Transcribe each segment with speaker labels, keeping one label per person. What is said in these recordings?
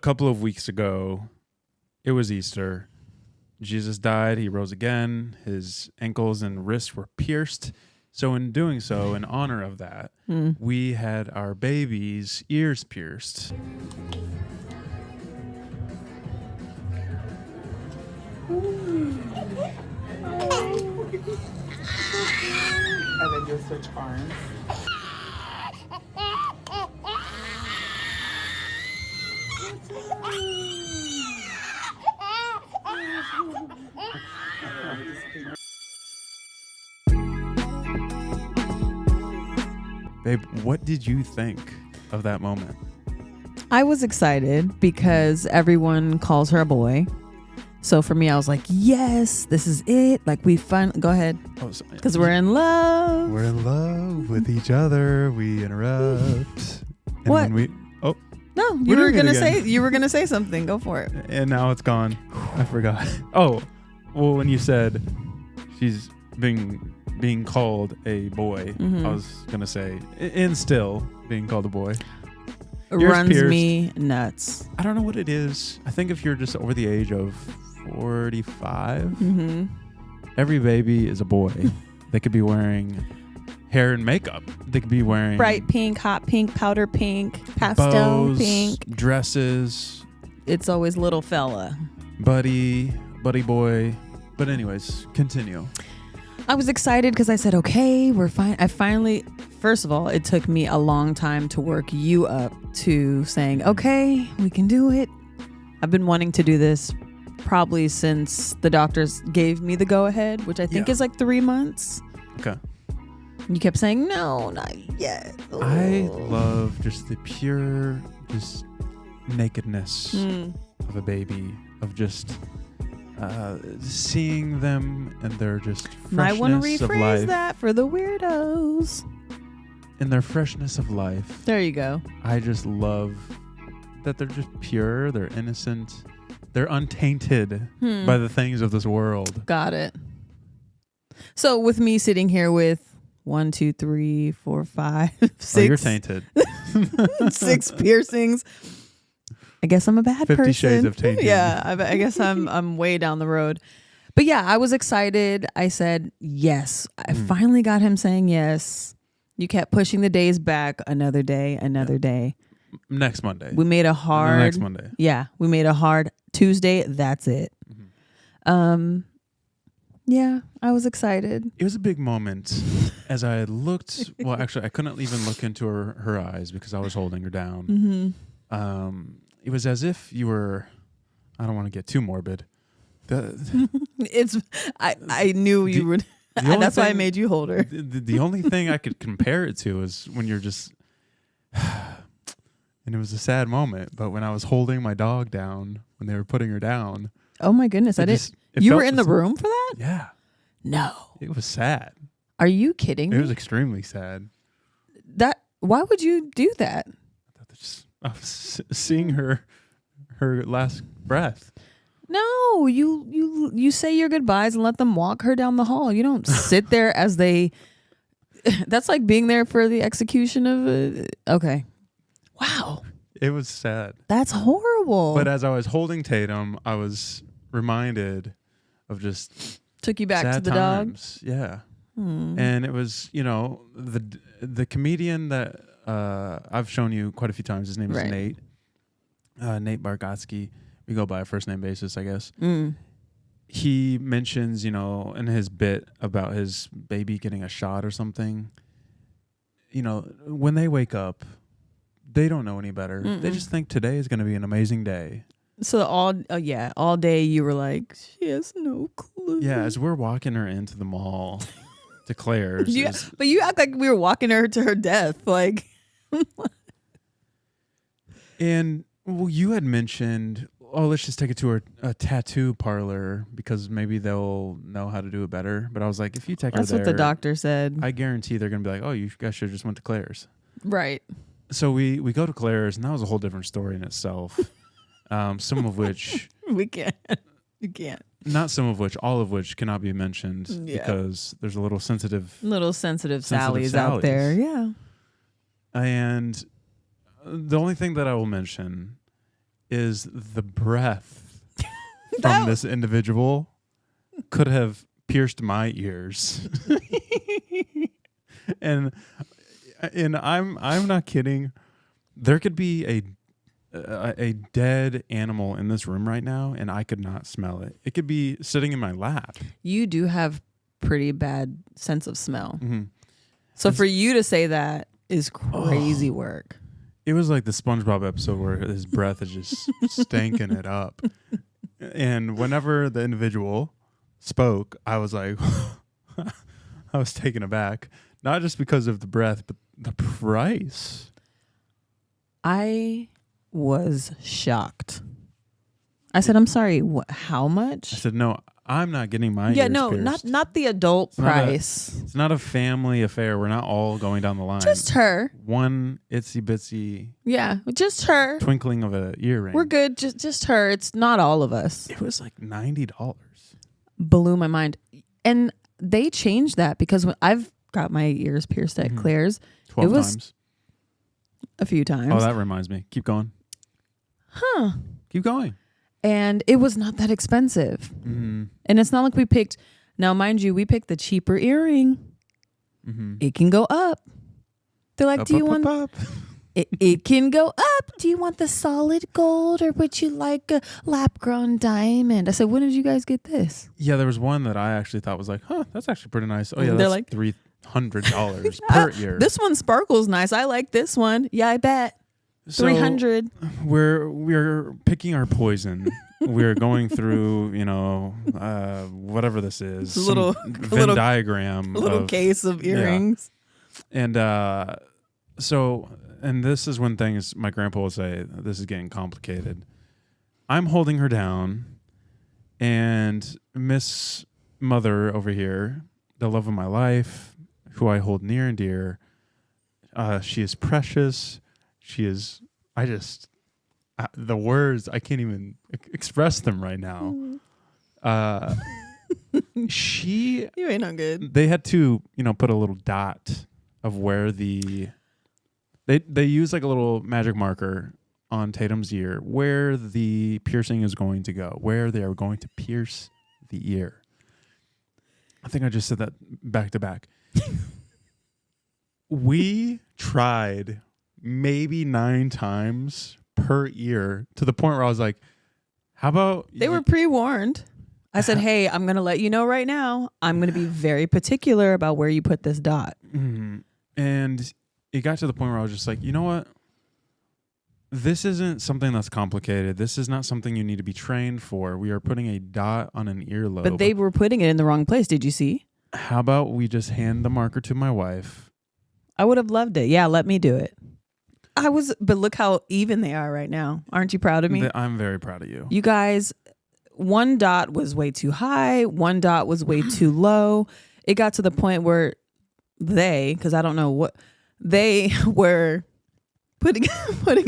Speaker 1: couple of weeks ago, it was Easter. Jesus died. He rose again. His ankles and wrists were pierced. So in doing so, in honor of that, we had our baby's ears pierced.
Speaker 2: And then you'll switch arms.
Speaker 1: Babe, what did you think of that moment?
Speaker 3: I was excited because everyone calls her a boy. So for me, I was like, yes, this is it. Like we go ahead. Because we're in love.
Speaker 1: We're in love with each other. We interrupt. And
Speaker 3: What? No, you were gonna say something. Go for it.
Speaker 1: And now it's gone. I forgot. Oh, well, when you said she's being called a boy, I was gonna say, and still being called a boy. Ears
Speaker 3: Runs
Speaker 1: pierced.
Speaker 3: me nuts.
Speaker 1: I don't know what it is. I think if you're just over the age of 45, every baby is a boy. They could be wearing hair and makeup. They could be wearing
Speaker 3: Bright pink, hot pink, powder pink, pastel
Speaker 1: bows,
Speaker 3: pink.
Speaker 1: dresses.
Speaker 3: It's always little fella.
Speaker 1: Buddy boy. But anyways, continue.
Speaker 3: I was excited because I said, okay, we're fine. First of all, it took me a long time to work you up to saying, okay, we can do it. I've been wanting to do this probably since the doctors gave me the go ahead, which I think is like 3 months.
Speaker 1: Okay.
Speaker 3: You kept saying, no, not yet.
Speaker 1: I love just the pure, just nakedness of a baby, of just seeing them and their just freshness
Speaker 3: Might want to
Speaker 1: of
Speaker 3: rephrase
Speaker 1: life.
Speaker 3: that for the weirdos.
Speaker 1: In their freshness of life.
Speaker 3: There you go.
Speaker 1: I just love that they're just pure, they're innocent, they're untainted by the things of this world.
Speaker 3: Got it. So with me sitting here with 1, 2, 3, 4, 5, 6.
Speaker 1: Oh, you're tainted.
Speaker 3: 6 piercings. I guess I'm a bad
Speaker 1: 50
Speaker 3: person.
Speaker 1: shades of tainted.
Speaker 3: Yeah, I guess I'm way down the road. But yeah, I was excited. I said yes. I finally got him saying yes. You kept pushing the days back. Another day.
Speaker 1: Next Monday.
Speaker 3: We made a hard.
Speaker 1: Next Monday.
Speaker 3: Yeah, we made a hard Tuesday. That's it. Yeah, I was excited.
Speaker 1: It was a big moment as I looked. Well, actually, I couldn't even look into her eyes because I was holding her down. It was as if you were. I don't want to get too morbid.
Speaker 3: I knew you would. That's why I made you hold her.
Speaker 1: The only thing I could compare it to is when you're just. And it was a sad moment, but when I was holding my dog down, when they were putting her down.
Speaker 3: Oh my goodness! You were in the room for that?
Speaker 1: Yeah.
Speaker 3: No.
Speaker 1: It was sad.
Speaker 3: Are you kidding me?
Speaker 1: It was extremely sad.
Speaker 3: Why would you do that?
Speaker 1: I was seeing her last breath.
Speaker 3: No, you say your goodbyes and let them walk her down the hall. You don't sit there as they. That's like being there for the execution of. Okay. Wow.
Speaker 1: It was sad.
Speaker 3: That's horrible.
Speaker 1: But as I was holding Tatum, I was reminded of just
Speaker 3: took you back
Speaker 1: sad
Speaker 3: to the
Speaker 1: times.
Speaker 3: dog.
Speaker 1: Yeah. And it was, the comedian that I've shown you quite a few times. His name is Nate. Nate Bargatze. We go by a first name basis, I guess. He mentions, in his bit about his baby getting a shot or something, when they wake up, they don't know any better. They just think today is going to be an amazing day.
Speaker 3: So all day you were like, she has no clue.
Speaker 1: Yeah, as we're walking her into the mall to Claire's.
Speaker 3: But you act like we were walking her to her death. Like,
Speaker 1: and you had mentioned, let's just take it to a tattoo parlor because maybe they'll know how to do it better. But I was like, if you take her there,
Speaker 3: that's what the doctor said.
Speaker 1: I guarantee they're going to be like, oh, you guys should have just went to Claire's.
Speaker 3: Right.
Speaker 1: So we go to Claire's, and that was a whole different story in itself. Some of which
Speaker 3: we can't. You can't.
Speaker 1: Not some of which, all of which cannot be mentioned because there's a little sensitive
Speaker 3: Sallies out there. Yeah.
Speaker 1: And the only thing that I will mention is the breath from this individual could have pierced my ears. and I'm not kidding. There could be a dead animal in this room right now, and I could not smell it. It could be sitting in my lap.
Speaker 3: You do have pretty bad sense of smell.
Speaker 1: Mm-hmm.
Speaker 3: So for you to say that is crazy work.
Speaker 1: It was like the SpongeBob episode where his breath is just stanking it up. And whenever the individual spoke, I was like, I was taken aback. Not just because of the breath, but the price.
Speaker 3: I was shocked. I said, I'm sorry, how much?
Speaker 1: I said, no, I'm not getting my
Speaker 3: Yeah,
Speaker 1: ears
Speaker 3: no,
Speaker 1: pierced.
Speaker 3: not the adult price.
Speaker 1: It's not a family affair. We're not all going down the line.
Speaker 3: Just her.
Speaker 1: One itsy bitsy
Speaker 3: Yeah, just her.
Speaker 1: twinkling of an earring.
Speaker 3: We're good. Just her. It's not all of us.
Speaker 1: It was like $90.
Speaker 3: Blew my mind. And they changed that because when I've got my ears pierced at Claire's
Speaker 1: 12
Speaker 3: it was
Speaker 1: times.
Speaker 3: a few times.
Speaker 1: Oh, that reminds me. Keep going.
Speaker 3: Huh.
Speaker 1: Keep going.
Speaker 3: And it was not that expensive.
Speaker 1: Mm-hmm.
Speaker 3: And it's not like we picked, now mind you, we picked the cheaper earring.
Speaker 1: Mm-hmm.
Speaker 3: It can go up. They're like, do you want,
Speaker 1: up?
Speaker 3: it can go up. Do you want the solid gold or would you like a lap grown diamond? I said, when did you guys get this?
Speaker 1: Yeah, there was one that I actually thought was like, huh, that's actually pretty nice. Oh, yeah,
Speaker 3: They're
Speaker 1: that's
Speaker 3: like,
Speaker 1: $300 per ear.
Speaker 3: This one sparkles nice. I like this one. Yeah, I bet.
Speaker 1: So
Speaker 3: 300.
Speaker 1: We're picking our poison. We're going through, whatever this is,
Speaker 3: Little-
Speaker 1: Venn
Speaker 3: little-
Speaker 1: diagram,
Speaker 3: Little case of earrings.
Speaker 1: and and this is when things my grandpa will say, this is getting complicated. I'm holding her down, and Miss Mother over here, the love of my life, who I hold near and dear, she is precious. She is, the words, I can't even express them right now. You
Speaker 3: ain't no good.
Speaker 1: They had to, put a little dot of where they use like a little magic marker on Tatum's ear where the piercing is going to go, where they are going to pierce the ear. I think I just said that back to back. We tried maybe 9 times per ear to the point where I was like, how about...
Speaker 3: They were pre-warned. I said, hey, I'm going to let you know right now. I'm going to be very particular about where you put this dot.
Speaker 1: Mm-hmm. And it got to the point where I was just like, you know what? This isn't something that's complicated. This is not something you need to be trained for. We are putting a dot on an earlobe.
Speaker 3: But they were putting it in the wrong place. Did you see?
Speaker 1: How about we just hand the marker to my wife?
Speaker 3: I would have loved it. Yeah, let me do it. But look how even they are right now. Aren't you proud of me?
Speaker 1: I'm very proud of you.
Speaker 3: You guys, one dot was way too high. One dot was way too low. It got to the point where because I don't know what, they were putting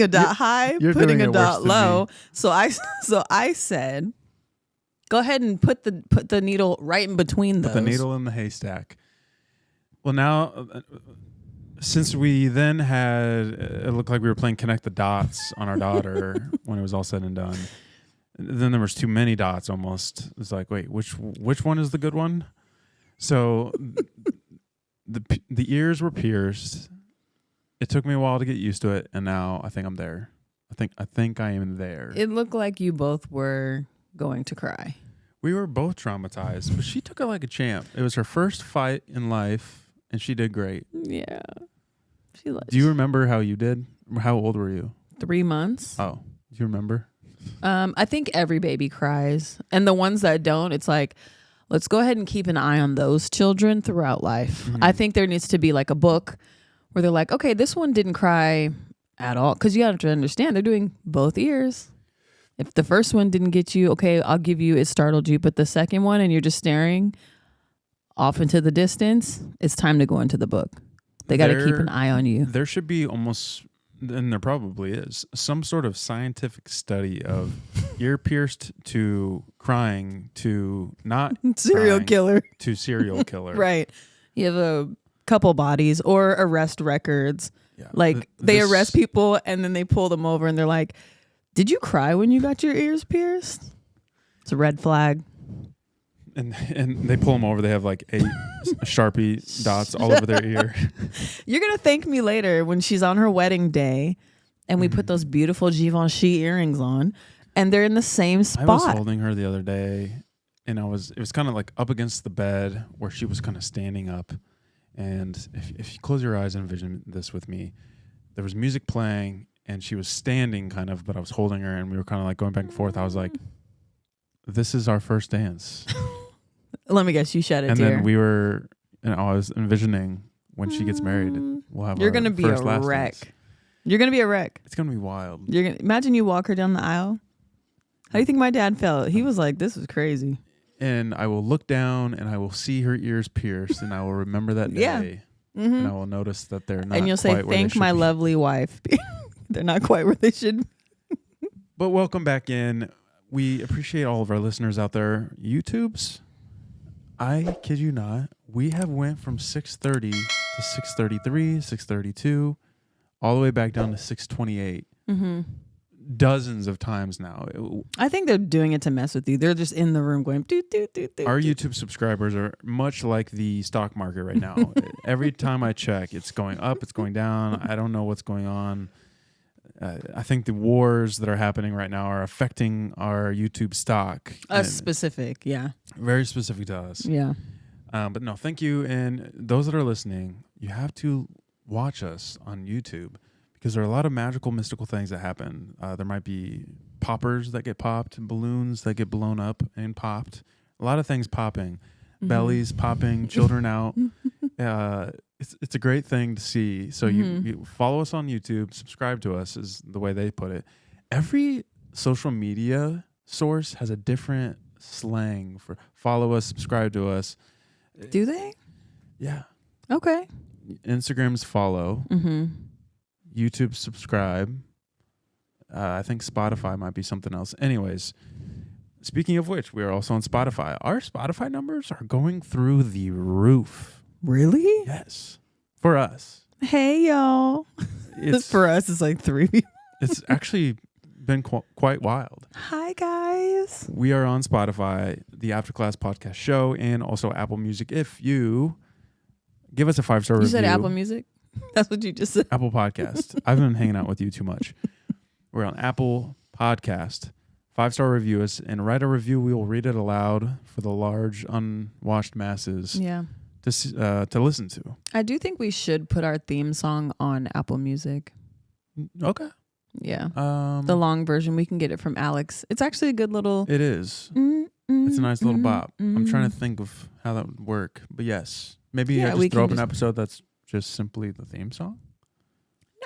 Speaker 3: a dot high, putting a dot low. So I said, go ahead and put the needle right in between those.
Speaker 1: Put the needle in the haystack. Well, now... Since we then it looked like we were playing Connect the Dots on our daughter when it was all said and done. Then there was too many dots almost. It's like, wait, which one is the good one? So the ears were pierced. It took me a while to get used to it, and now I think I'm there. I think I am there.
Speaker 3: It looked like you both were going to cry.
Speaker 1: We were both traumatized, but she took it like a champ. It was her first fight in life, and she did great.
Speaker 3: Yeah.
Speaker 1: Do you remember how you did? How old were you?
Speaker 3: 3 months.
Speaker 1: Oh, do you remember?
Speaker 3: I think every baby cries. And the ones that don't, it's like, let's go ahead and keep an eye on those children throughout life.
Speaker 1: Mm-hmm.
Speaker 3: I think there needs to be like a book where they're like, okay, this one didn't cry at all. Because you have to understand, they're doing both ears. If the first one didn't get you, okay, I'll give you, it startled you. But the second one, and you're just staring off into the distance, it's time to go into the book. They got to keep an eye on you.
Speaker 1: There should be almost, and there probably is, some sort of scientific study of ear pierced to crying to not
Speaker 3: serial
Speaker 1: crying
Speaker 3: killer
Speaker 1: to serial killer.
Speaker 3: Right. You have a couple bodies or arrest records.
Speaker 1: Yeah.
Speaker 3: Like they arrest people and then they pull them over and they're like, Did you cry when you got your ears pierced? It's a red flag.
Speaker 1: And they pull them over. They have like 8 Sharpie dots all over their ear.
Speaker 3: You're going to thank me later when she's on her wedding day and we put those beautiful Givenchy earrings on and they're in the same spot.
Speaker 1: I was holding her the other day and it was kind of like up against the bed where she was kind of standing up. And if you close your eyes and envision this with me, there was music playing and she was standing kind of, but I was holding her and we were kind of like going back and forth. I was like, this is our first dance.
Speaker 3: Let me guess, you shed a
Speaker 1: and
Speaker 3: tear.
Speaker 1: then we were, I was envisioning when she gets married, we'll have
Speaker 3: You're
Speaker 1: going to
Speaker 3: be a wreck. You're going to be a wreck.
Speaker 1: It's going to be wild.
Speaker 3: Imagine you walk her down the aisle. How do you think my dad felt? He was like, this is crazy.
Speaker 1: And I will look down and I will see her ears pierced and I will remember that day.
Speaker 3: Yeah.
Speaker 1: And I will notice that they're not
Speaker 3: and you'll
Speaker 1: quite
Speaker 3: say,
Speaker 1: where they
Speaker 3: thank
Speaker 1: should
Speaker 3: my
Speaker 1: be.
Speaker 3: lovely wife. They're not quite where they should be.
Speaker 1: But welcome back in. We appreciate all of our listeners out there. YouTubes, I kid you not, we have went from 6:30 to 6:33, 6:32, all the way back down to 6:28. Dozens of times now.
Speaker 3: I think they're doing it to mess with you. They're just in the room going, doot, doot, doot, doot.
Speaker 1: Our YouTube subscribers are much like the stock market right now. Every time I check, it's going up, it's going down. I don't know what's going on. I think the wars that are happening right now are affecting our YouTube stock.
Speaker 3: Specific, yeah.
Speaker 1: Very specific to us.
Speaker 3: Yeah.
Speaker 1: But no, thank you. And those that are listening, you have to watch us on YouTube because there are a lot of magical, mystical things that happen. There might be poppers that get popped, balloons that get blown up and popped. A lot of things popping, bellies popping, children out. It's a great thing to see. So you follow us on YouTube, subscribe to us is the way they put it. Every social media source has a different slang for follow us, subscribe to us.
Speaker 3: Do they?
Speaker 1: Yeah.
Speaker 3: Okay.
Speaker 1: Instagram's follow. YouTube subscribe. I think Spotify might be something else. Anyways, speaking of which, we are also on Spotify. Our Spotify numbers are going through the roof.
Speaker 3: Really?
Speaker 1: Yes. For us.
Speaker 3: Hey, y'all. For us, it's like 3 people.
Speaker 1: It's actually been quite wild.
Speaker 3: Hi, guys.
Speaker 1: We are on Spotify, the After Class Podcast Show, and also Apple Music. If you give us a 5-star review.
Speaker 3: You said Apple Music? That's what you just said.
Speaker 1: Apple Podcast. I've been hanging out with you too much. We're on Apple Podcast. 5-star review us and write a review. We will read it aloud for the large, unwashed masses.
Speaker 3: Yeah.
Speaker 1: To listen to.
Speaker 3: I do think we should put our theme song on Apple Music.
Speaker 1: Okay.
Speaker 3: Yeah. The long version, we can get it from Alex. It's actually a good little...
Speaker 1: It is. It's a nice little bop. I'm trying to think of how that would work. But yes. Maybe I just throw up an episode that's just simply the theme song?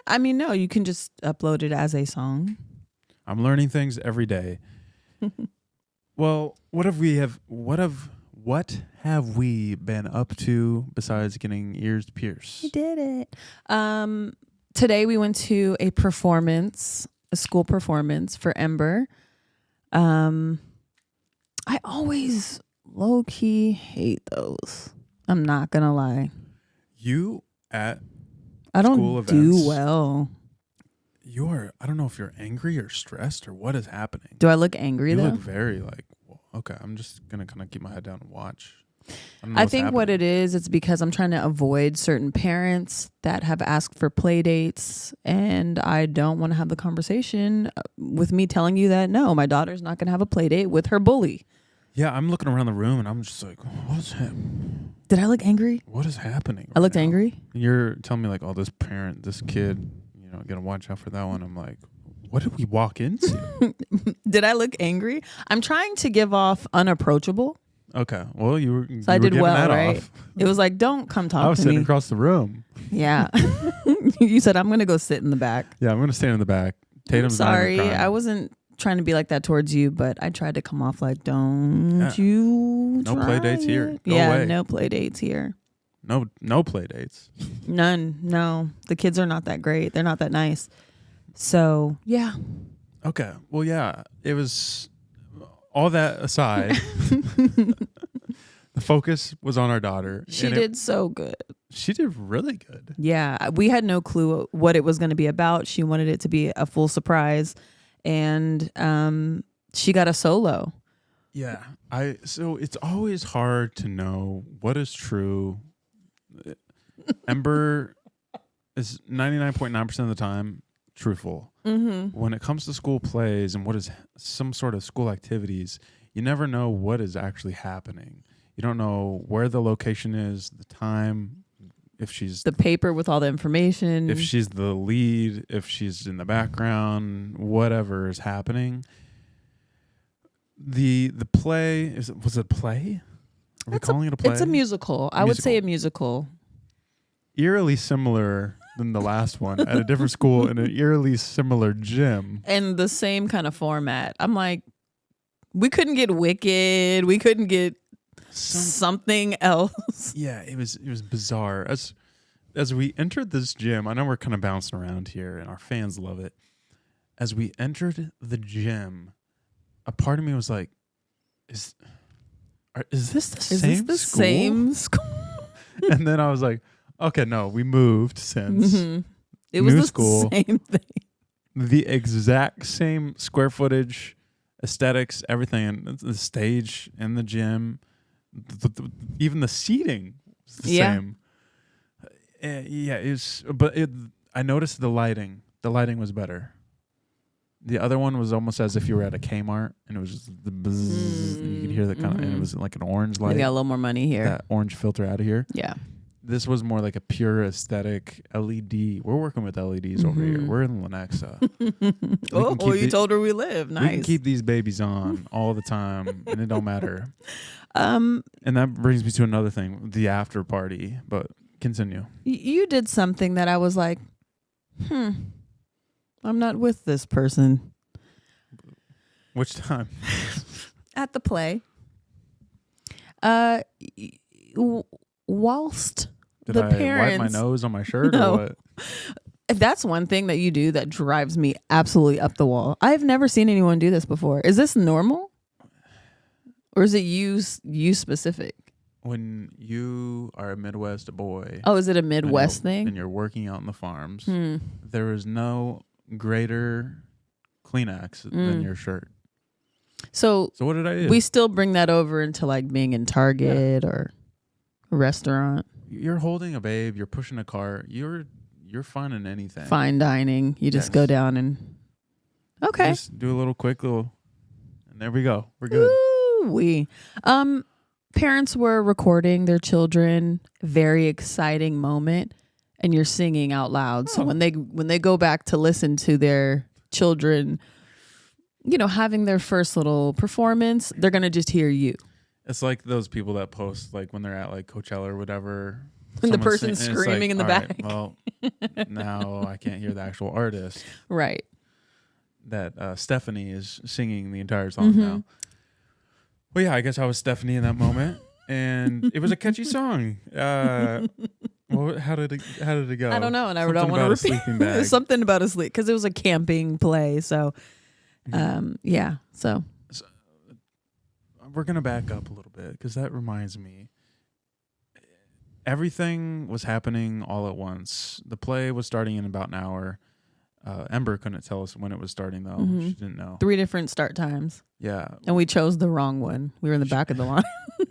Speaker 3: I mean, no, you can just upload it as a song.
Speaker 1: I'm learning things every day. Well, what have we been up to besides getting ears pierced?
Speaker 3: We did it. Today we went to a school performance for Ember. I always low key hate those. I'm not gonna lie.
Speaker 1: You at
Speaker 3: I don't
Speaker 1: school
Speaker 3: do
Speaker 1: events,
Speaker 3: well.
Speaker 1: I don't know if you're angry or stressed or what is happening.
Speaker 3: Do I look angry though?
Speaker 1: You look very like, well, okay, I'm just going to kind of keep my head down and watch.
Speaker 3: I think what it is, it's because I'm trying to avoid certain parents that have asked for play dates, and I don't want to have the conversation with me telling you that, no, my daughter's not going to have a play date with her bully.
Speaker 1: Yeah, I'm looking around the room, and I'm just like, what's happening?
Speaker 3: Did I look angry?
Speaker 1: What is happening?
Speaker 3: I looked angry?
Speaker 1: You're telling me like, oh, this kid, gonna watch out for that one. I'm like, what did we walk into?
Speaker 3: Did I look angry? I'm trying to give off unapproachable.
Speaker 1: Okay, well, you were.
Speaker 3: So I did well, right?
Speaker 1: Off.
Speaker 3: It was like, don't come talk to me.
Speaker 1: I was sitting across the room.
Speaker 3: Yeah, you said I'm gonna go sit in the back.
Speaker 1: Yeah, I'm gonna stand in the back. Tatum's
Speaker 3: sorry, I wasn't trying to be like that towards you, but I tried to come off like, you.
Speaker 1: No play dates here.
Speaker 3: No play dates here.
Speaker 1: No play dates.
Speaker 3: None. No, the kids are not that great. They're not that nice. So yeah.
Speaker 1: Okay. Well, yeah. It was all that aside. The focus was on our daughter.
Speaker 3: She did so good.
Speaker 1: She did really good.
Speaker 3: Yeah, we had no clue what it was going to be about. She wanted it to be a full surprise, and she got a solo.
Speaker 1: Yeah. So it's always hard to know what is true. Ember is 99.9% of the time truthful. When it comes to school plays and what is some sort of school activities, you never know what is actually happening. You don't know where the location is, the time, if she's
Speaker 3: the paper with all the information,
Speaker 1: if she's the lead, if she's in the background, whatever is happening. The play was it a play? Are we calling it a play?
Speaker 3: It's a musical. I would say a musical.
Speaker 1: Eerily similar than the last one at a different school in an eerily similar gym.
Speaker 3: And the same kind of format. I'm like, we couldn't get Wicked. We couldn't get something else.
Speaker 1: Yeah, it was bizarre. As we entered this gym, I know we're kind of bouncing around here and our fans love it. As we entered the gym, a part of me was like, is this the same school? And then I was like, okay, no, we moved since.
Speaker 3: It was
Speaker 1: new
Speaker 3: the
Speaker 1: school,
Speaker 3: same thing.
Speaker 1: The exact same square footage, aesthetics, everything, the stage and the gym, even the seating was the same. Yeah, I noticed the lighting. The lighting was better. The other one was almost as if you were at a Kmart, and it was just the buzz, and you could hear that kind of, and it was like an orange light.
Speaker 3: We got a little more money here.
Speaker 1: That orange filter out of here.
Speaker 3: Yeah.
Speaker 1: This was more like a pure aesthetic LED. We're working with LEDs over here. We're in Lenexa.
Speaker 3: You told her we live. Nice.
Speaker 1: We can keep these babies on all the time, and it don't matter. And that brings me to another thing, the after party. But continue.
Speaker 3: You did something that I was like, I'm not with this person.
Speaker 1: Which time?
Speaker 3: At the play. Whilst
Speaker 1: Did
Speaker 3: the
Speaker 1: I
Speaker 3: parents
Speaker 1: wipe my nose on my shirt
Speaker 3: No.
Speaker 1: or what?
Speaker 3: That's one thing that you do that drives me absolutely up the wall. I've never seen anyone do this before. Is this normal? Or is it you specific?
Speaker 1: When you are a Midwest boy.
Speaker 3: Oh, is it a Midwest thing?
Speaker 1: And you're working out in the farms, there is no greater Kleenex than your shirt.
Speaker 3: So
Speaker 1: what did I do?
Speaker 3: We still bring that over into like being in Target or a restaurant.
Speaker 1: You're holding a babe. You're pushing a cart. You're finding anything.
Speaker 3: Fine dining. You just go down and okay.
Speaker 1: Just do a little quick and there we go. We're good.
Speaker 3: Ooh-wee. Parents were recording their children. Very exciting moment, and you're singing out loud. So when they go back to listen to their children, having their first little performance, they're gonna just hear you.
Speaker 1: It's like those people that post like when they're at like Coachella or whatever.
Speaker 3: And the person's screaming in the back.
Speaker 1: Right, well, now I can't hear the actual artist.
Speaker 3: Right.
Speaker 1: That Stephanie is singing the entire song now. Well, yeah, I guess I was Stephanie in that moment, and it was a catchy song. How did it go?
Speaker 3: I don't know, and I don't want to repeat.
Speaker 1: Sleeping bag.
Speaker 3: Something about a sleep because it was a camping play. So, So
Speaker 1: we're gonna back up a little bit because that reminds me. Everything was happening all at once. The play was starting in about an hour. Ember couldn't tell us when it was starting, though. She didn't know.
Speaker 3: 3 different start times.
Speaker 1: Yeah.
Speaker 3: And we chose the wrong one. We were in the back of the line.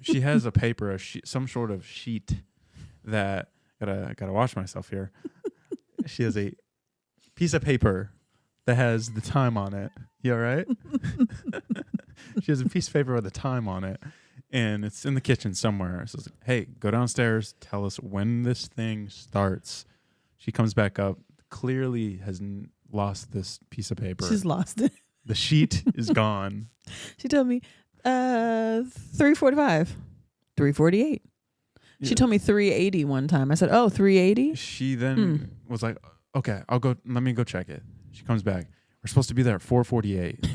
Speaker 1: She has a paper, some sort of sheet that... Gotta watch myself here. She has a piece of paper that has the time on it. You all right? She has a piece of paper with the time on it. And it's in the kitchen somewhere. So it's like, hey, go downstairs. Tell us when this thing starts. She comes back up. Clearly has lost this piece of paper.
Speaker 3: She's lost it.
Speaker 1: The sheet is gone.
Speaker 3: She told me 3:45, 3:48. She told me 3:80 one time. I said, "Oh, 3:80."
Speaker 1: She then was like, "Okay, I'll go. Let me go check it." She comes back. We're supposed to be there at 4:48.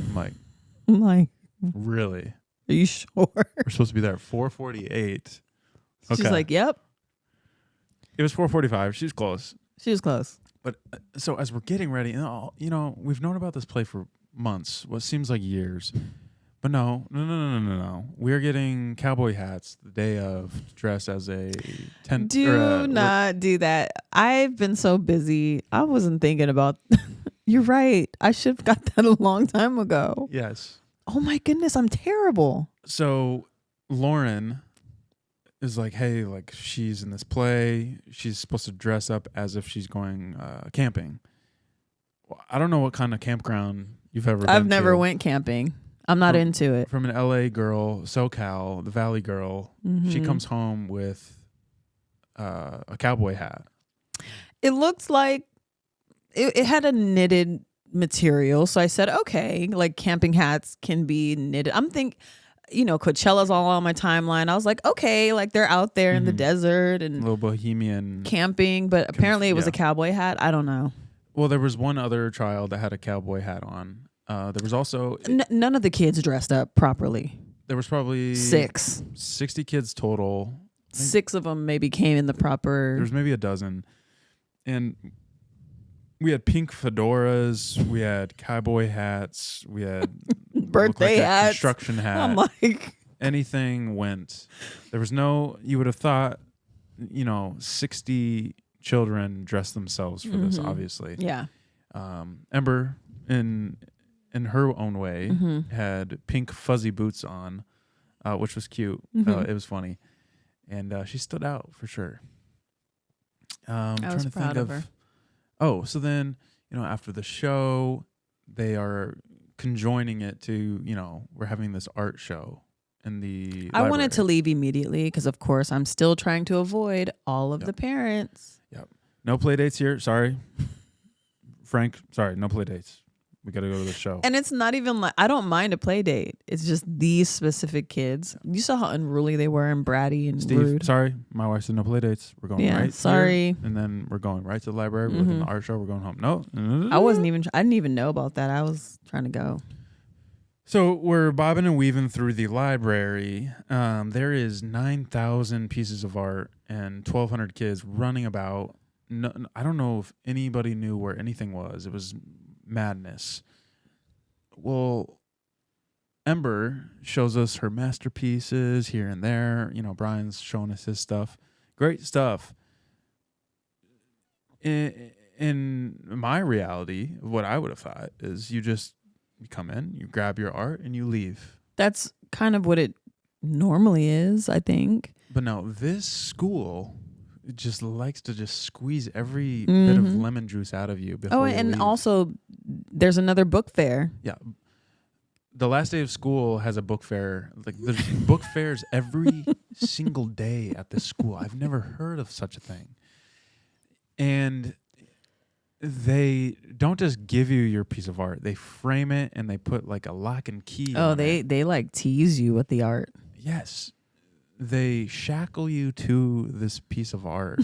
Speaker 1: I'm like, really?
Speaker 3: Are you sure?
Speaker 1: We're supposed to be there at 4:48. Okay.
Speaker 3: She's like, "Yep."
Speaker 1: It was 4:45. She's close.
Speaker 3: She was close.
Speaker 1: But so as we're getting ready, we've known about this play for months, what seems like years. But no. We're getting cowboy hats the day of, dressed as a tent.
Speaker 3: Do not do that. I've been so busy. I wasn't thinking about You're right. I should have got that a long time ago.
Speaker 1: Yes.
Speaker 3: Oh my goodness, I'm terrible.
Speaker 1: So Lauren is like, hey, like she's in this play. She's supposed to dress up as if she's going camping. Well, I don't know what kind of campground you've ever been to.
Speaker 3: I've never went camping. I'm not into it.
Speaker 1: From an LA girl, SoCal, the Valley girl, she comes home with a cowboy hat.
Speaker 3: It looks like it had a knitted material. So I said, okay, like camping hats can be knitted. Coachella's all on my timeline. I was like, okay, like they're out there in the desert and
Speaker 1: a little bohemian
Speaker 3: camping, but apparently it was a cowboy hat. I don't know.
Speaker 1: Well, there was one other child that had a cowboy hat on. There was also
Speaker 3: none of the kids dressed up properly.
Speaker 1: There was probably 60 kids total.
Speaker 3: 6 of them maybe came in the proper.
Speaker 1: There was maybe a dozen, and we had pink fedoras. We had cowboy hats. We had
Speaker 3: birthday hats,
Speaker 1: construction hat.
Speaker 3: I'm like,
Speaker 1: anything went. There was no. You would have thought, 60 children dressed themselves for this. Obviously,
Speaker 3: yeah.
Speaker 1: Ember in her own way, had pink fuzzy boots on, which was cute. It was funny. And she stood out for sure.
Speaker 3: I was proud of her.
Speaker 1: Oh, so then, after the show, they are conjoining it to, we're having this art show in the
Speaker 3: I wanted to leave immediately because, of course, I'm still trying to avoid all of the parents.
Speaker 1: Yep. No play dates here. Sorry. Frank, sorry. No play dates. We got to go to the show.
Speaker 3: And it's not even like, I don't mind a play date. It's just these specific kids. You saw how unruly they were and bratty and
Speaker 1: Steve,
Speaker 3: rude.
Speaker 1: Sorry. My wife said no play dates. We're going right
Speaker 3: sorry.
Speaker 1: here, and then we're going right to the library. We're looking at the art show. We're going home. No.
Speaker 3: I didn't even know about that. I was trying to go.
Speaker 1: So we're bobbing and weaving through the library. There is 9,000 pieces of art and 1,200 kids running about. No, I don't know if anybody knew where anything was. It was madness. Well, Ember shows us her masterpieces here and there. Brian's showing us his stuff. Great stuff. In my reality, what I would have thought is you come in, you grab your art, and you leave.
Speaker 3: That's kind of what it normally is, I think.
Speaker 1: But no, this school just likes to just squeeze every bit of lemon juice out of you before you leave.
Speaker 3: Also there's another book fair.
Speaker 1: Yeah. The last day of school has a book fair. Like there's book fairs every single day at this school. I've never heard of such a thing. And they don't just give you your piece of art. They frame it and they put like a lock and key.
Speaker 3: Oh, they like tease you with the art.
Speaker 1: Yes. They shackle you to this piece of art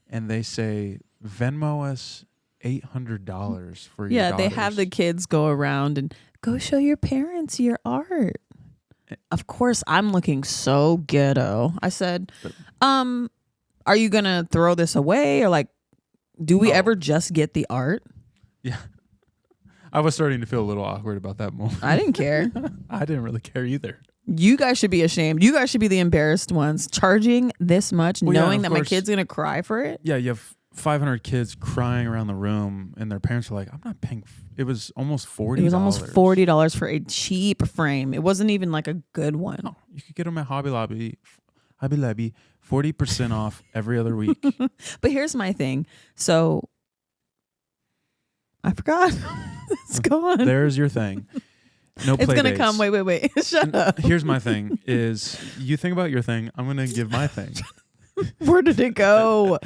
Speaker 1: and they say, Venmo us $800 for your daughters.
Speaker 3: They have the kids go around and go show your parents your art. Of course, I'm looking so ghetto. I said, are you going to throw this away? Or like, do we ever just get the art?
Speaker 1: Yeah. I was starting to feel a little awkward about that moment.
Speaker 3: I didn't care.
Speaker 1: I didn't really care either.
Speaker 3: You guys should be ashamed. You guys should be the embarrassed ones charging this much, knowing that my kid's going to cry for it.
Speaker 1: Yeah, you have 500 kids crying around the room and their parents are like, I'm not paying. It was almost $40.
Speaker 3: It was almost $40 for a cheap frame. It wasn't even like a good one.
Speaker 1: No, you could get them at Hobby Lobby, 40% off every other week.
Speaker 3: But here's my thing. So I forgot. It's gone.
Speaker 1: There's your thing. No play
Speaker 3: It's going to
Speaker 1: dates.
Speaker 3: come. Wait. Shut up.
Speaker 1: Here's my thing is you think about your thing. I'm going to give my thing.
Speaker 3: Where did it go?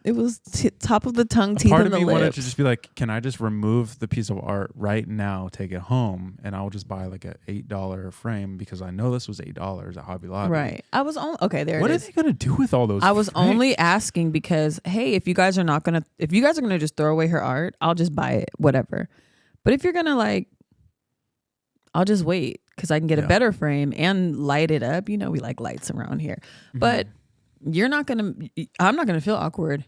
Speaker 3: It was top of the tongue, teeth
Speaker 1: Part
Speaker 3: of
Speaker 1: of
Speaker 3: the
Speaker 1: me wanted
Speaker 3: lips.
Speaker 1: to just be like, can I just remove the piece of art right now, take it home, and I'll just buy like a $8 frame because I know this was $8 at Hobby Lobby.
Speaker 3: Right. I was on. Okay, there
Speaker 1: What
Speaker 3: it
Speaker 1: are
Speaker 3: is.
Speaker 1: they going to do with all those
Speaker 3: I was
Speaker 1: frames?
Speaker 3: only asking because, hey, if you guys are gonna just throw away her art, I'll just buy it, whatever. But if you're gonna like, I'll just wait because I can get a better frame and light it up. We like lights around here, but I'm not gonna feel awkward.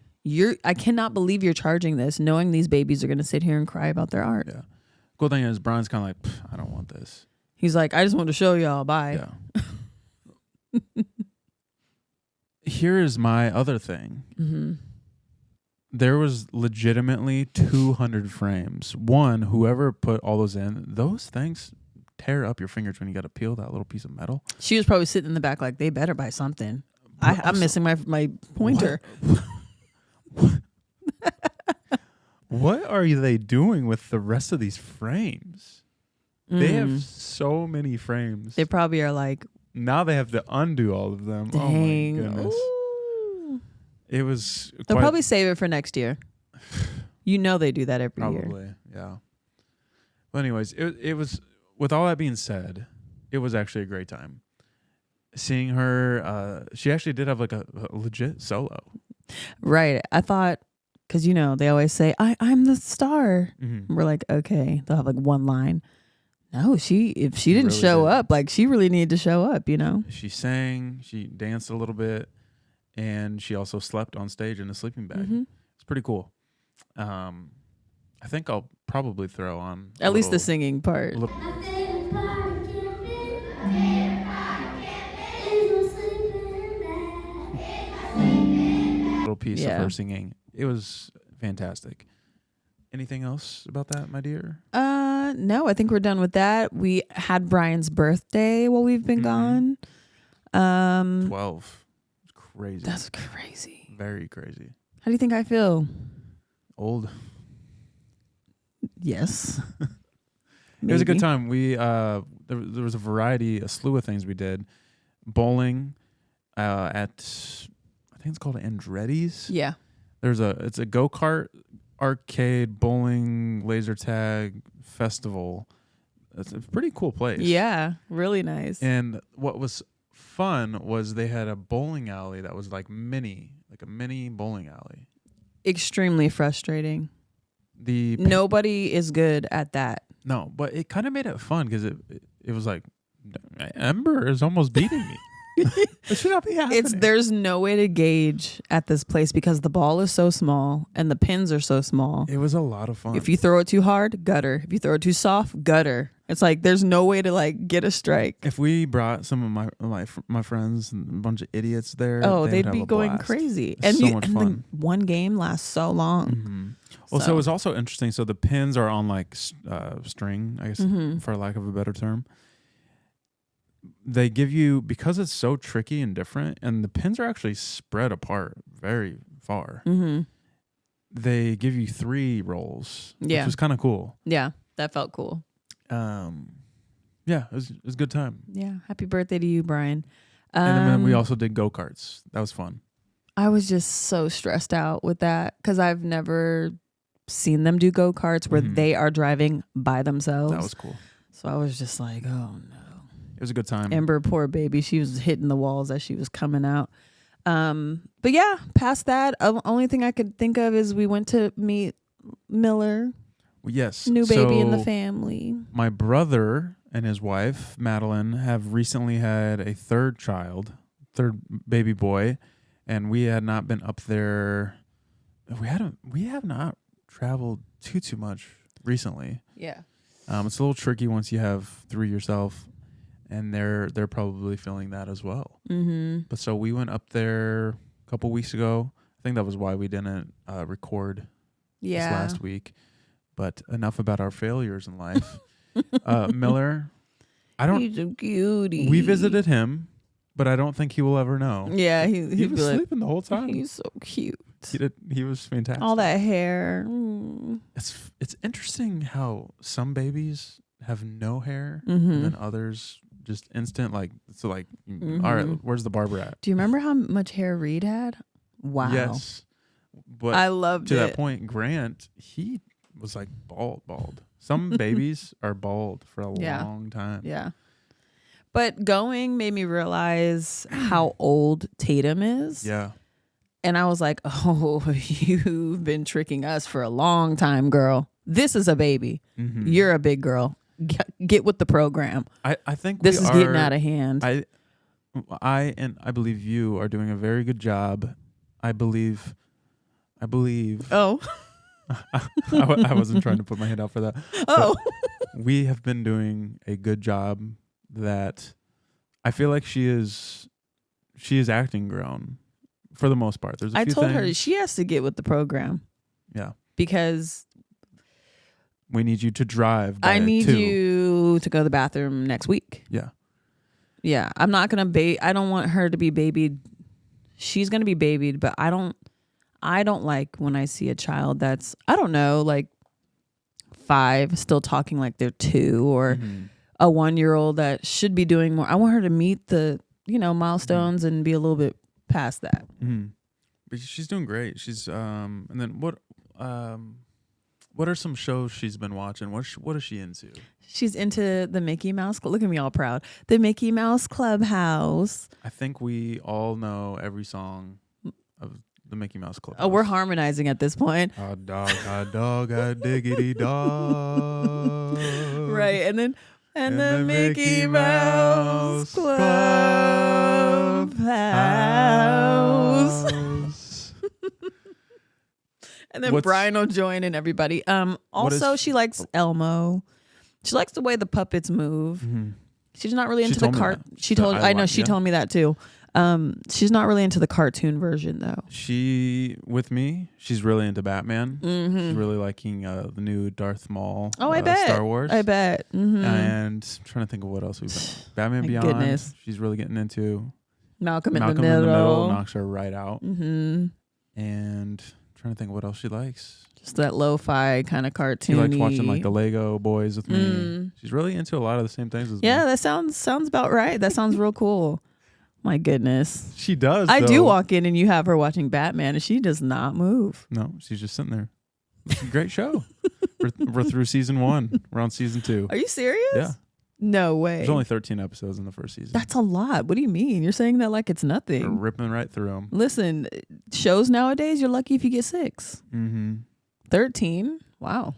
Speaker 3: I cannot believe you're charging this, knowing these babies are gonna sit here and cry about their art.
Speaker 1: Yeah. Cool thing is, Brian's kind of like, I don't want this.
Speaker 3: He's like, I just want to show y'all. Bye.
Speaker 1: Yeah. Here is my other thing. there was legitimately 200 frames. One, whoever put all those in, those things tear up your fingers when you got to peel that little piece of metal.
Speaker 3: She was probably sitting in the back like, they better buy something. I'm missing my pointer.
Speaker 1: What are they doing with the rest of these frames? They have so many frames.
Speaker 3: They probably are like,
Speaker 1: now they have to undo all of them.
Speaker 3: dang.
Speaker 1: Oh my goodness.
Speaker 3: Ooh.
Speaker 1: It was
Speaker 3: They'll probably save it for next year. You know they do that every year.
Speaker 1: Probably, yeah. But anyways, it was, with all that being said, it was actually a great time. Seeing her, she actually did have like a legit solo.
Speaker 3: Right. I thought, because they always say, I'm the star.
Speaker 1: Mm-hmm.
Speaker 3: We're like, okay, they'll have like one line. No, if she didn't
Speaker 1: really
Speaker 3: show
Speaker 1: did.
Speaker 3: up, like she really needed to show up,
Speaker 1: She sang, she danced a little bit, and she also slept on stage in a sleeping bag.
Speaker 3: Mm-hmm.
Speaker 1: It's pretty cool. I think I'll probably throw on
Speaker 3: At least the singing part.
Speaker 1: Little piece of her singing. It was fantastic. Anything else about that, my dear?
Speaker 3: No, I think we're done with that. We had Brian's birthday while we've been gone.
Speaker 1: 12. It's crazy.
Speaker 3: That's crazy.
Speaker 1: Very crazy.
Speaker 3: How do you think I feel?
Speaker 1: Old.
Speaker 3: Yes.
Speaker 1: It was a good time. We there was a slew of things we did. Bowling at, I think it's called Andretti's.
Speaker 3: Yeah.
Speaker 1: It's a go-kart, arcade, bowling, laser tag festival. It's a pretty cool place.
Speaker 3: Yeah, really nice.
Speaker 1: And what was fun was they had a bowling alley that was like a mini bowling alley.
Speaker 3: Extremely frustrating. Nobody is good at that.
Speaker 1: No, but it kind of made it fun because it was like, Ember is almost beating me. It should not be happening.
Speaker 3: There's no way to gauge at this place because the ball is so small and the pins are so small.
Speaker 1: It was a lot of fun.
Speaker 3: If you throw it too hard, gutter. If you throw it too soft, gutter. It's like there's no way to like get a strike.
Speaker 1: If we brought some of my friends and a bunch of idiots there,
Speaker 3: they'd be going crazy.
Speaker 1: And so much fun.
Speaker 3: One game lasts so long.
Speaker 1: Mm-hmm. Well, so it was also interesting. So the pins are on like string, I guess, for lack of a better term. They give you, because it's so tricky and different, and the pins are actually spread apart very far.
Speaker 3: Mm-hmm.
Speaker 1: They give you 3 rolls, which was kind of cool.
Speaker 3: Yeah, that felt cool.
Speaker 1: Yeah, it was a good time.
Speaker 3: Yeah, happy birthday to you, Brian.
Speaker 1: And then we also did go-karts. That was fun.
Speaker 3: I was just so stressed out with that because I've never seen them do go-karts where they are driving by themselves.
Speaker 1: That was cool.
Speaker 3: So I was just like, oh no.
Speaker 1: It was a good time.
Speaker 3: Ember, poor baby. She was hitting the walls as she was coming out. But yeah, past that, only thing I could think of is we went to meet Miller.
Speaker 1: Yes.
Speaker 3: New baby in the family.
Speaker 1: My brother and his wife, Madeline, have recently had a third baby boy, and we had not been up there. We have not traveled too much recently.
Speaker 3: Yeah.
Speaker 1: It's a little tricky once you have 3 yourself. And they're probably feeling that as well.
Speaker 3: Mm-hmm.
Speaker 1: But so we went up there a couple weeks ago. I think that was why we didn't record this last week. But enough about our failures in life. Miller,
Speaker 3: He's a cutie.
Speaker 1: We visited him, but I don't think he will ever know.
Speaker 3: Yeah,
Speaker 1: he was sleeping the whole time.
Speaker 3: He's so cute.
Speaker 1: He was fantastic.
Speaker 3: All that hair.
Speaker 1: It's interesting how some babies have no hair,
Speaker 3: Mm-hmm.
Speaker 1: and then others just instant, like, so like, all right, where's the barber at?
Speaker 3: Do you remember how much hair Reed had? Wow.
Speaker 1: Yes. But
Speaker 3: I loved
Speaker 1: to
Speaker 3: it.
Speaker 1: that point, Grant, he was like bald. Some babies are bald for a long time.
Speaker 3: Yeah. But going made me realize how old Tatum is.
Speaker 1: Yeah.
Speaker 3: And I was like, oh, you've been tricking us for a long time, girl. This is a baby.
Speaker 1: Mm-hmm.
Speaker 3: You're a big girl. Get with the program.
Speaker 1: I think
Speaker 3: this is getting out of hand.
Speaker 1: I believe you are doing a very good job. I believe.
Speaker 3: Oh.
Speaker 1: I wasn't trying to put my hand out for that.
Speaker 3: Oh.
Speaker 1: We have been doing a good job that I feel like she is acting grown for the most part. There's a
Speaker 3: I
Speaker 1: few
Speaker 3: told her
Speaker 1: things.
Speaker 3: she has to get with the program.
Speaker 1: Yeah.
Speaker 3: Because
Speaker 1: We need you to drive.
Speaker 3: I need
Speaker 1: 2.
Speaker 3: you to go to the bathroom next week.
Speaker 1: Yeah.
Speaker 3: Yeah. I'm not going to I don't want her to be babied. She's going to be babied, but I don't like when I see a child that's, I don't know, like 5 still talking like they're 2 or a 1-year-old that should be doing more. I want her to meet the, milestones and be a little bit past that.
Speaker 1: Mm-hmm. But she's doing great. She's and then what are some shows she's been watching? What is she into?
Speaker 3: She's into the Mickey Mouse. Look at me all proud. The Mickey Mouse Clubhouse.
Speaker 1: I think we all know every song of the Mickey Mouse Club.
Speaker 3: Oh, we're harmonizing at this point.
Speaker 1: Hot dog, a diggity dog.
Speaker 3: Right. And then the Mickey Mouse Clubhouse. And then Brian will join and everybody. Also, she likes Elmo. She likes the way the puppets move.
Speaker 1: Mm-hmm.
Speaker 3: She's not really into the She
Speaker 1: told
Speaker 3: me that too. She's not really into the cartoon version though.
Speaker 1: She's really into Batman. Mm-hmm. She's really liking the new Darth Maul.
Speaker 3: Oh, I bet.
Speaker 1: Star Wars.
Speaker 3: I bet. Mm-hmm.
Speaker 1: And I'm trying to think of what else we've been. Batman Beyond.
Speaker 3: Goodness.
Speaker 1: She's really getting into.
Speaker 3: Malcolm in the middle
Speaker 1: knocks her right out.
Speaker 3: Mm-hmm.
Speaker 1: And I'm trying to think of what else she likes.
Speaker 3: Just that lo-fi kind of cartoony.
Speaker 1: She likes watching like the Lego Boys with me. She's really into a lot of the same things as me.
Speaker 3: Yeah, that sounds about right. That sounds real cool. My goodness.
Speaker 1: She does.
Speaker 3: I do walk in and you have her watching Batman and she does not move.
Speaker 1: No, she's just sitting there. It's a great show. We're through season 1. We're on season 2.
Speaker 3: Are you serious?
Speaker 1: Yeah.
Speaker 3: No way.
Speaker 1: There's only 13 episodes in the first season.
Speaker 3: That's a lot. What do you mean? You're saying that like it's nothing.
Speaker 1: We're ripping right through them.
Speaker 3: Listen, shows nowadays, you're lucky if you get 6.
Speaker 1: Mm-hmm.
Speaker 3: 13? Wow.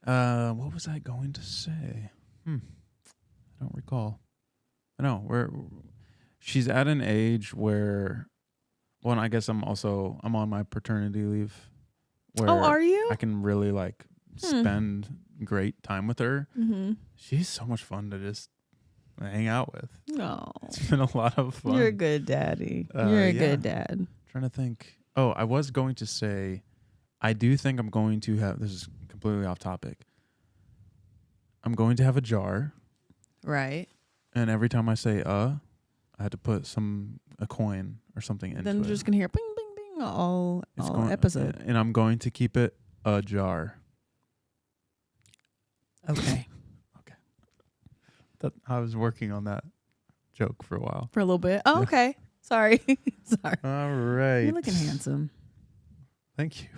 Speaker 1: What was I going to say? I don't recall. I know she's at an age where, well, I guess I'm on my paternity leave. Where
Speaker 3: are you?
Speaker 1: I can really like spend great time with her.
Speaker 3: Mm-hmm.
Speaker 1: She's so much fun to just hang out with.
Speaker 3: No.
Speaker 1: It's been a lot of fun.
Speaker 3: You're a good daddy. You're a good dad.
Speaker 1: Trying to think. Oh, I was going to say, I do think I'm going to have, this is completely off topic. I'm going to have a jar.
Speaker 3: Right.
Speaker 1: And every time I say I had to put a coin or something into it.
Speaker 3: Then we're just going to hear bing, bing, bing all episode.
Speaker 1: And I'm going to keep it a jar.
Speaker 3: Okay.
Speaker 1: Okay. I was working on that joke for a while.
Speaker 3: For a little bit. Oh, okay. Sorry. Sorry.
Speaker 1: All right.
Speaker 3: You're looking handsome.
Speaker 1: Thank you.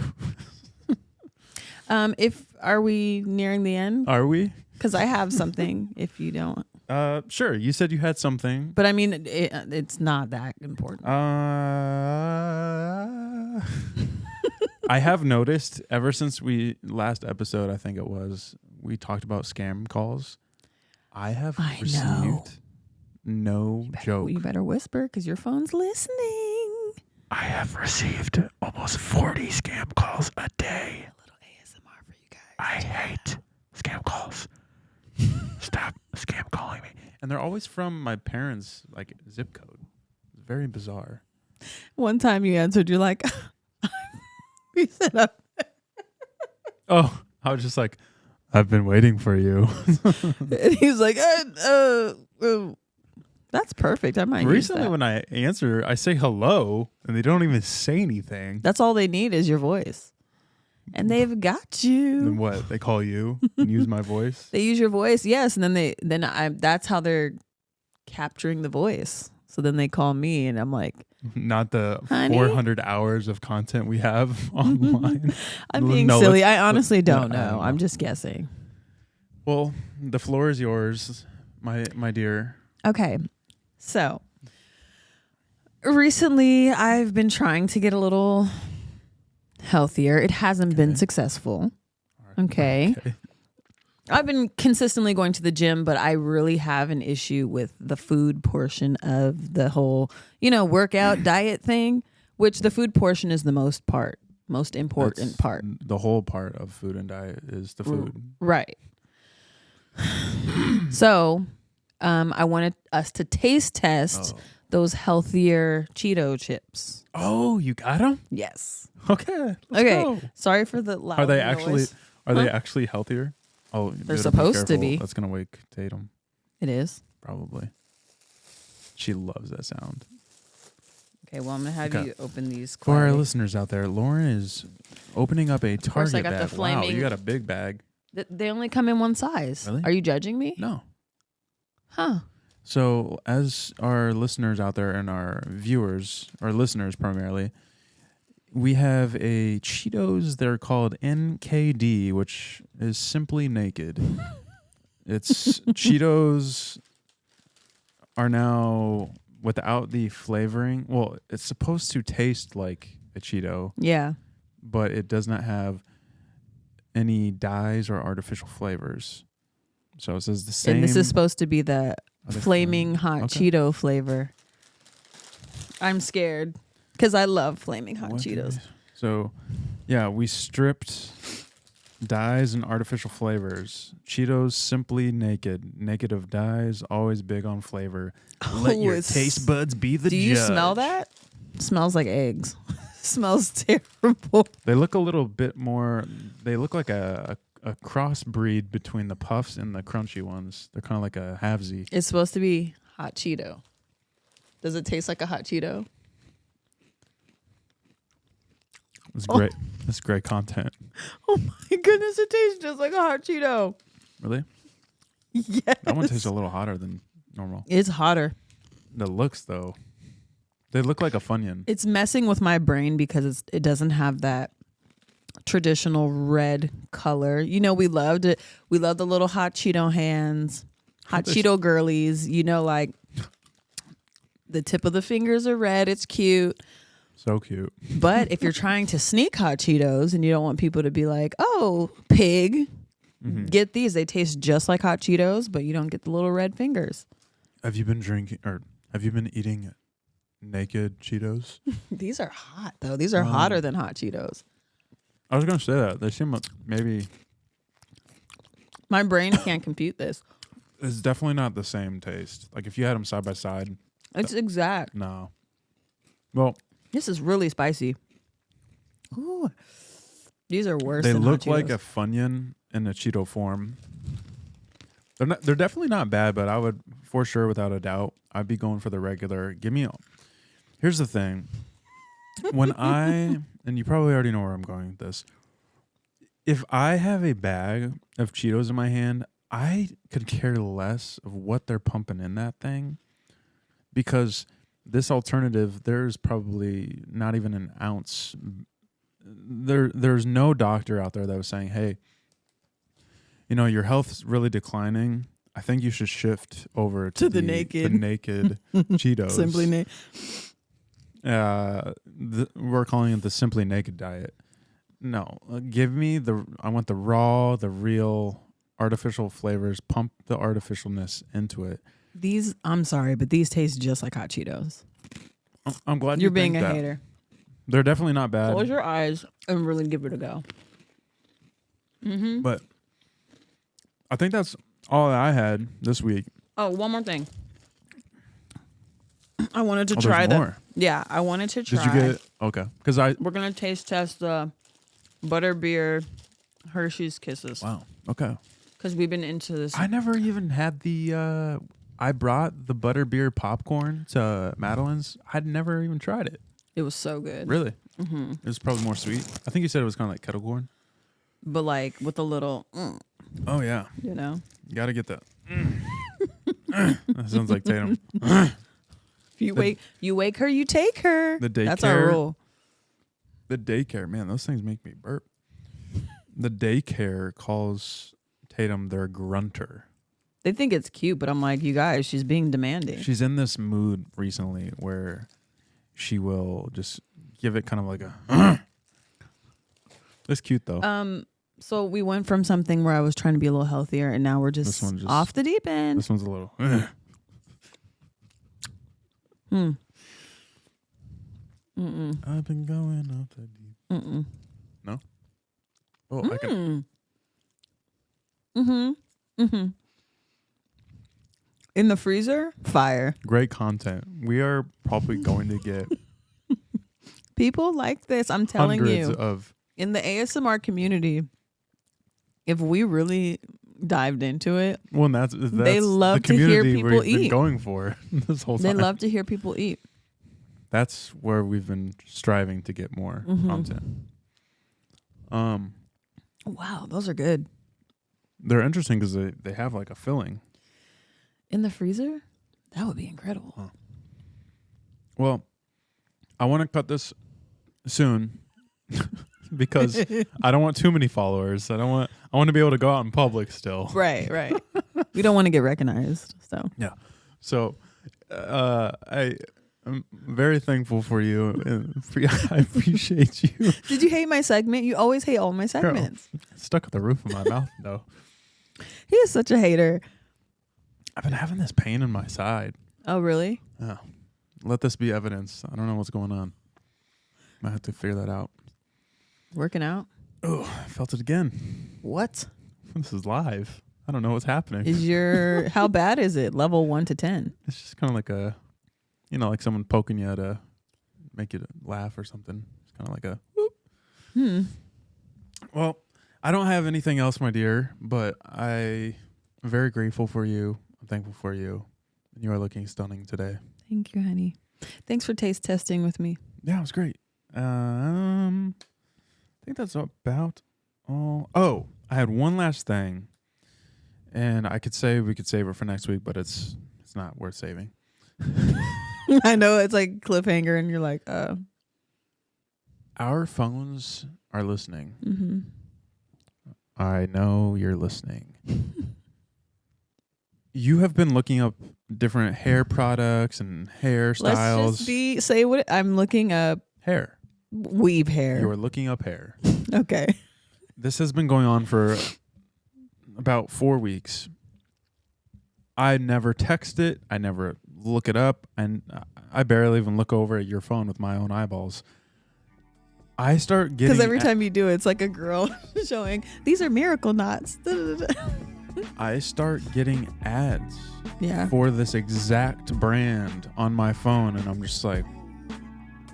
Speaker 3: Are we nearing the end?
Speaker 1: Are we?
Speaker 3: Because I have something if you don't.
Speaker 1: Sure. You said you had something.
Speaker 3: But I mean, it's not that important.
Speaker 1: I have noticed ever since last episode, I think it was, we talked about scam calls. I have received no joke.
Speaker 3: You better whisper because your phone's listening.
Speaker 1: I have received almost 40 scam calls a day.
Speaker 3: A little ASMR for you guys.
Speaker 1: I hate scam calls. Stop scam calling me. And they're always from my parents' like zip code. It's very bizarre.
Speaker 3: One time you answered, you're like, you said up.
Speaker 1: Oh, I was just like, I've been waiting for you.
Speaker 3: And he was like, that's perfect. I might
Speaker 1: Recently,
Speaker 3: use that.
Speaker 1: when I answer, I say hello, and they don't even say anything.
Speaker 3: That's all they need is your voice. And they've got you.
Speaker 1: Then what? They call you and use my voice?
Speaker 3: They use your voice, yes. And then that's how they're capturing the voice. So then they call me, and I'm like,
Speaker 1: not the
Speaker 3: honey?
Speaker 1: 400 hours of content we have online.
Speaker 3: I'm being silly. I honestly don't know. I'm just guessing.
Speaker 1: Well, the floor is yours, my dear.
Speaker 3: Okay. So recently I've been trying to get a little healthier. It hasn't been successful. Okay. I've been consistently going to the gym, but I really have an issue with the food portion of the whole, workout diet thing, which the food portion is the most important part.
Speaker 1: The whole part of food and diet is the food.
Speaker 3: Right. So, I wanted us to taste test those healthier Cheeto chips.
Speaker 1: Oh, you got them?
Speaker 3: Yes.
Speaker 1: Okay. Let's
Speaker 3: Okay.
Speaker 1: go.
Speaker 3: Sorry for the loud
Speaker 1: Are they
Speaker 3: noise.
Speaker 1: actually? Are they actually healthier? Oh, you
Speaker 3: They're
Speaker 1: better be
Speaker 3: supposed to
Speaker 1: careful.
Speaker 3: be.
Speaker 1: That's gonna wake Tatum.
Speaker 3: It is.
Speaker 1: Probably. She loves that sound.
Speaker 3: Okay, well, I'm going to have
Speaker 1: Okay.
Speaker 3: you open these
Speaker 1: For our
Speaker 3: quietly.
Speaker 1: listeners out there, Lauren is opening up a
Speaker 3: course, I
Speaker 1: Target
Speaker 3: got the
Speaker 1: bag. Wow,
Speaker 3: flaming-
Speaker 1: you got a big bag.
Speaker 3: They only come in one size.
Speaker 1: Really?
Speaker 3: Are you judging me?
Speaker 1: No.
Speaker 3: Huh.
Speaker 1: So, as our listeners out there and our viewers, our listeners primarily, we have a Cheetos. They're called NKD, which is simply naked. It's Cheetos are now without the flavoring. Well, it's supposed to taste like a Cheeto,
Speaker 3: Yeah.
Speaker 1: but it does not have any dyes or artificial flavors. So it says the same.
Speaker 3: And this is supposed to be the
Speaker 1: Other
Speaker 3: flaming
Speaker 1: flavor.
Speaker 3: hot
Speaker 1: Okay.
Speaker 3: Cheeto flavor. I'm scared because I love flaming hot
Speaker 1: What
Speaker 3: Cheetos.
Speaker 1: So, yeah, we stripped dyes and artificial flavors. Cheetos simply naked. Naked of dyes, always big on flavor. Let your
Speaker 3: it's-
Speaker 1: taste buds be the
Speaker 3: Do you
Speaker 1: judge.
Speaker 3: smell that? Smells like eggs. Smells terrible.
Speaker 1: They look a little bit more, they look like a crossbreed between the puffs and the crunchy ones. They're kind of like a halvesy.
Speaker 3: It's supposed to be hot Cheeto. Does it taste like a hot Cheeto?
Speaker 1: It's great. It's great content.
Speaker 3: Oh my goodness, it tastes just like a hot Cheeto.
Speaker 1: Really?
Speaker 3: Yes.
Speaker 1: That one tastes a little hotter than normal.
Speaker 3: It's hotter.
Speaker 1: The looks, though, they look like a Funyun.
Speaker 3: It's messing with my brain because it doesn't have that traditional red color. You know, we loved it. We loved the little hot Cheeto hands, hot Cheeto girlies. You know, like the tip of the fingers are red. It's cute.
Speaker 1: So cute.
Speaker 3: But if you're trying to sneak hot Cheetos and you don't want people to be like, oh, pig, get these. They taste just like hot Cheetos, but you don't get the little red fingers.
Speaker 1: Have you been drinking or have you been eating naked Cheetos?
Speaker 3: These are hot, though. These are hotter than hot Cheetos.
Speaker 1: I was going to say that. They seem maybe.
Speaker 3: My brain can't compute this.
Speaker 1: It's definitely not the same taste. Like if you had them side by side,
Speaker 3: It's exact.
Speaker 1: no. Well,
Speaker 3: This is really spicy. Ooh. These are worse
Speaker 1: they
Speaker 3: than
Speaker 1: look
Speaker 3: hot
Speaker 1: like
Speaker 3: Cheetos.
Speaker 1: a Funyun in a Cheeto form. They're definitely not bad, but I would, for sure, without a doubt, I'd be going for the regular. Here's the thing. When and you probably already know where I'm going with this. If I have a bag of Cheetos in my hand, I could care less of what they're pumping in that thing, because this alternative, there's probably not even an ounce. There's no doctor out there that was saying, hey, you know, your health's really declining. I think you should shift over to
Speaker 3: the
Speaker 1: the
Speaker 3: naked.
Speaker 1: Cheetos.
Speaker 3: Simply naked.
Speaker 1: We're calling it the Simply Naked diet. No, give me I want the raw, the real artificial flavors. Pump the artificialness into it.
Speaker 3: These, I'm sorry, but these taste just like hot Cheetos.
Speaker 1: I'm glad
Speaker 3: You're
Speaker 1: you
Speaker 3: being
Speaker 1: think
Speaker 3: a
Speaker 1: that.
Speaker 3: hater.
Speaker 1: They're definitely not bad.
Speaker 3: Close your eyes and really give it a go.
Speaker 1: But I think that's all that I had this week.
Speaker 3: Oh, one more thing. I wanted to
Speaker 1: Oh,
Speaker 3: try
Speaker 1: there's more.
Speaker 3: Yeah, I wanted to try.
Speaker 1: Did you get okay? Because
Speaker 3: We're gonna taste test the butterbeer Hershey's Kisses
Speaker 1: wow. Okay.
Speaker 3: because we've been into this.
Speaker 1: I never even had the. I brought the butterbeer popcorn to Madeline's. I'd never even tried it.
Speaker 3: It was so good.
Speaker 1: Really? Mm-hmm. It was probably more sweet. I think you said it was kind of like kettle corn.
Speaker 3: But like with a little,
Speaker 1: Oh yeah,
Speaker 3: you know.
Speaker 1: you got to get that. That sounds like Tatum.
Speaker 3: If you wake her, you take her.
Speaker 1: The
Speaker 3: That's our
Speaker 1: daycare-
Speaker 3: rule.
Speaker 1: The daycare, man, those things make me burp. The daycare calls Tatum their grunter.
Speaker 3: They think it's cute, but I'm like, you guys, she's being demanding.
Speaker 1: She's in this mood recently where she will just give it kind of like a. It's cute though.
Speaker 3: So we went from something where I was trying to be a little healthier, and now we're
Speaker 1: This
Speaker 3: just
Speaker 1: one just-
Speaker 3: off the deep end.
Speaker 1: This one's a little. I've been going off the deep. No. Oh, I can.
Speaker 3: In the freezer? Fire.
Speaker 1: Great content. We are probably going to get
Speaker 3: People like this. I'm telling
Speaker 1: hundreds
Speaker 3: you.
Speaker 1: of.
Speaker 3: In the ASMR community, if we really dived into it,
Speaker 1: Well, that's
Speaker 3: they love
Speaker 1: the
Speaker 3: to hear
Speaker 1: community
Speaker 3: people
Speaker 1: we've been
Speaker 3: eat.
Speaker 1: going for this whole time.
Speaker 3: They love to hear people eat.
Speaker 1: That's where we've been striving to get more content.
Speaker 3: Wow, those are good.
Speaker 1: They're interesting because they have like a filling.
Speaker 3: In the freezer? That would be incredible.
Speaker 1: Huh. Well, I want to cut this soon because I don't want too many followers. I want to be able to go out in public still.
Speaker 3: Right. We don't want to get recognized. So
Speaker 1: Yeah. So I'm very thankful for you. And I appreciate you.
Speaker 3: did you hate my segment? You always hate all my segments.
Speaker 1: It's stuck at the roof of my mouth though.
Speaker 3: He is such a hater.
Speaker 1: I've been having this pain in my side.
Speaker 3: Oh, really?
Speaker 1: Yeah. Let this be evidence. I don't know what's going on. Might have to figure that out.
Speaker 3: Working out?
Speaker 1: Oh, I felt it again.
Speaker 3: What?
Speaker 1: This is live. I don't know what's happening.
Speaker 3: How bad is it? Level 1 to 10?
Speaker 1: It's just kind of like like someone poking you to make you laugh or something. It's kind of like a whoop. Well, I don't have anything else, my dear, but I'm very grateful for you. I'm thankful for you. You are looking stunning today.
Speaker 3: Thank you, honey. Thanks for taste testing with me.
Speaker 1: Yeah, it was great. I think that's about all. Oh, I had one last thing, and I could say we could save it for next week, but it's not worth saving.
Speaker 3: I know it's like cliffhanger, and you're like,
Speaker 1: Our phones are listening.
Speaker 3: Mm-hmm.
Speaker 1: I know you're listening. You have been looking up different hair products and hairstyles.
Speaker 3: Let's just say what I'm looking up.
Speaker 1: Hair.
Speaker 3: Weave hair.
Speaker 1: You are looking up hair.
Speaker 3: Okay.
Speaker 1: This has been going on for about 4 weeks. I never text it. I never look it up. And I barely even look over at your phone with my own eyeballs. I start getting...
Speaker 3: Because every time you do it, it's like a girl showing, these are miracle knots.
Speaker 1: I start getting ads
Speaker 3: for
Speaker 1: this exact brand on my phone. And I'm just like,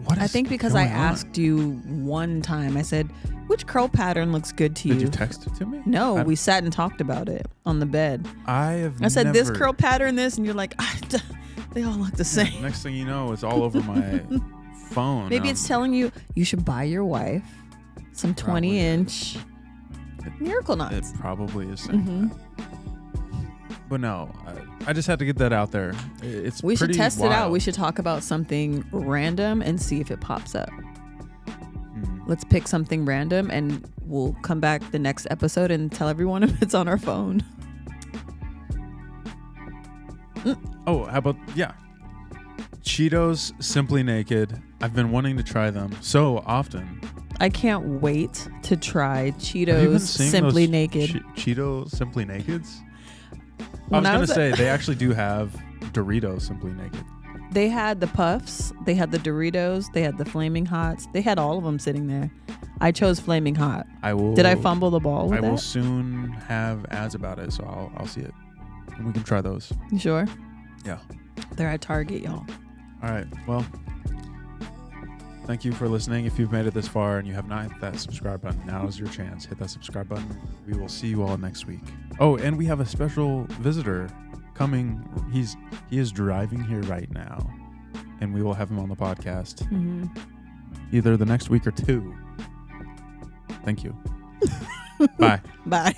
Speaker 1: what is
Speaker 3: I think because I asked you one time, I said, which curl pattern looks good to you?
Speaker 1: Did you text it to me?
Speaker 3: No, we sat and talked about it on the bed. I said, this curl pattern, this, and you're like, they all look the same.
Speaker 1: Yeah, next thing you know, it's all over my phone.
Speaker 3: Maybe it's telling you should buy your wife some 20-inch miracle knots.
Speaker 1: It probably is saying that. But no, I just had to get that out there. We should test it out.
Speaker 3: We should talk about something random and see if it pops up. Let's pick something random and we'll come back the next episode and tell everyone if it's on our phone.
Speaker 1: Oh, how about, Cheetos Simply Naked. I've been wanting to try them so often.
Speaker 3: I can't wait to try Cheetos Simply Naked.
Speaker 1: Cheeto Simply Nakeds? I was going to say, they actually do have Doritos Simply Naked.
Speaker 3: They had the Puffs, they had the Doritos, they had the Flaming Hots. They had all of them sitting there. I chose Flaming Hot. Did I fumble the ball with that?
Speaker 1: I will soon have ads about it, so I'll see it. And we can try those.
Speaker 3: You sure?
Speaker 1: Yeah.
Speaker 3: They're at Target, y'all.
Speaker 1: All right. Well, thank you for listening. If you've made it this far and you have not hit that subscribe button, now is your chance. Hit that subscribe button. We will see you all next week. Oh, and we have a special visitor coming. He is driving here right now, and we will have him on the podcast either the next week or two. Thank you. Bye.
Speaker 3: Bye.